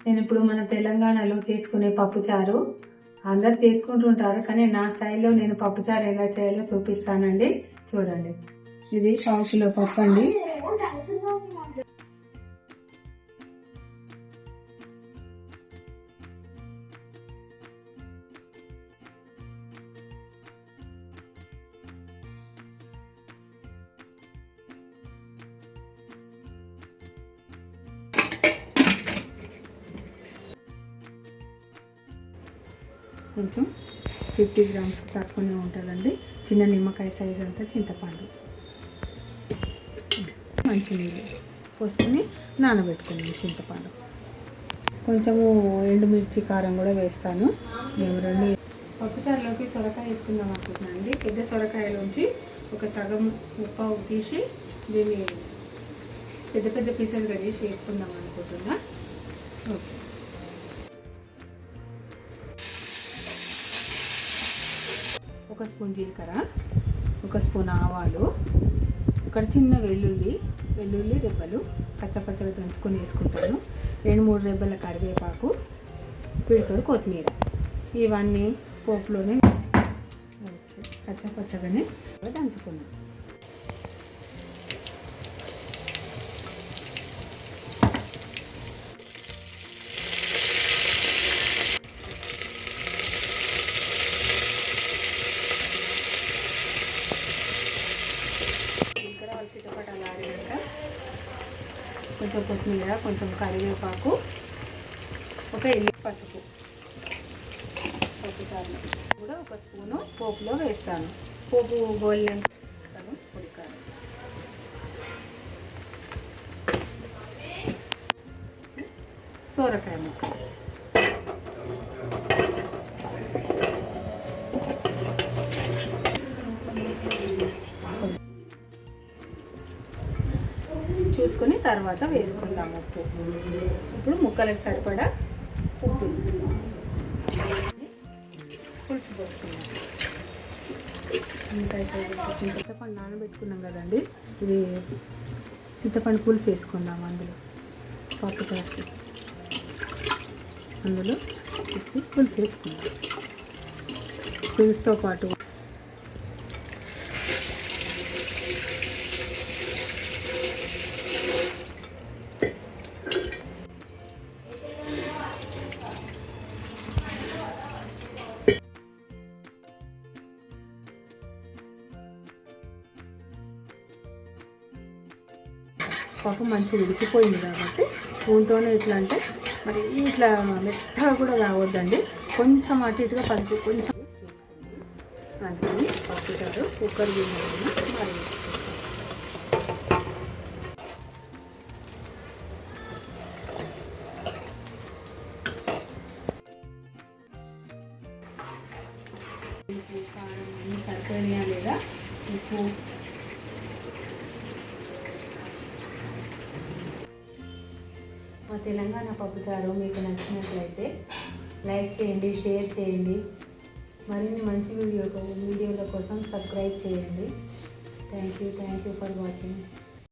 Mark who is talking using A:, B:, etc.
A: నేను ఇప్పుడు మన తెలంగాణలో చేసుకునే పప్పుచారు అందరు చేసుకుంటుంటారు, కానీ నా స్టైల్లో నేను పప్పుచారు ఎలా చేయాలో చూపిస్తానండి. చూడండి, ఇది 1/4 కిలో పప్పు అండి. కొంచెం 50 గ్రామ్స్కి తక్కువనే ఉంటుందండి. చిన్న నిమ్మకాయ సైజ్ అంతా చింతపండు, మంచి నీళ్ళు పోసుకొని నానబెట్టుకున్నాం. చింతపండు, కొంచెము ఎండుమిర్చి కారం కూడా వేస్తాను. మేము 2 పప్పుచారులోకి సొరకాయ వేసుకుందాం అనుకుంటున్నాను అండి. పెద్ద సొరకాయలోంచి ఒక సగం ముప్పావు తీసి దీన్ని పెద్ద పెద్ద పీసెలుగా చేసి వేసుకుందాం అనుకుంటున్నా. ఓకే, ఒక స్పూన్ జీలకర్ర, ఒక స్పూన్ ఆవాలు, ఒక చిన్న వెల్లుల్లి రెబ్బలు పచ్చపచ్చగా దంచుకొని వేసుకుంటాను. 2-3 రెబ్బల కరివేపాకు, పిడికెడు కొత్తిమీర, ఇవన్నీ పోపులోనే పచ్చపచ్చగానే దంచుకున్నాను. చిటపటలు ఆడినాక కొంచెం కొత్తిమీర, కొంచెం కరివేపాకు, ఒక పసుపు, పప్పుచారులో కూడా ఒక స్పూను పోపులో వేస్తాను. పోపు గోల్డెన్ సగం ఉడకాలి. సొరకాయ ముక్క చూసుకొని తర్వాత వేసుకుందాము ఉప్పు. ఇప్పుడు ముక్కలకు సరిపడా ఉప్పు వేస్తున్నాం. పులుసు పోసుకున్నాం. చింతపండు నానబెట్టుకున్నాం కదండి, ఇది చింతపండు పులుసు వేసుకుందాం. అందులో పప్పుచారుకి అందులో పులుసు వేసుకుందాం. పులుసుతో పాటు పప్పు మంచిగా ఉడికిపోయింది కాబట్టి స్పూన్తోనే ఇట్లా అంటే మరి ఇట్లా మెత్తగా కూడా రావద్దండి, కొంచెం అటు ఇటుగా పలుకు కొంచెం. అందుకని పప్పుచారు కుక్కర్ గిన్నె మరి కారం అన్నీ సరిపోయినాయా లేదా, ఉప్పు మా తెలంగాణ పప్పుచారు మీకు నచ్చినట్లయితే లైక్ చేయండి, షేర్ చేయండి. మరిన్ని మంచి వీడియోల కోసం సబ్స్క్రైబ్ చేయండి. Thank you for watching.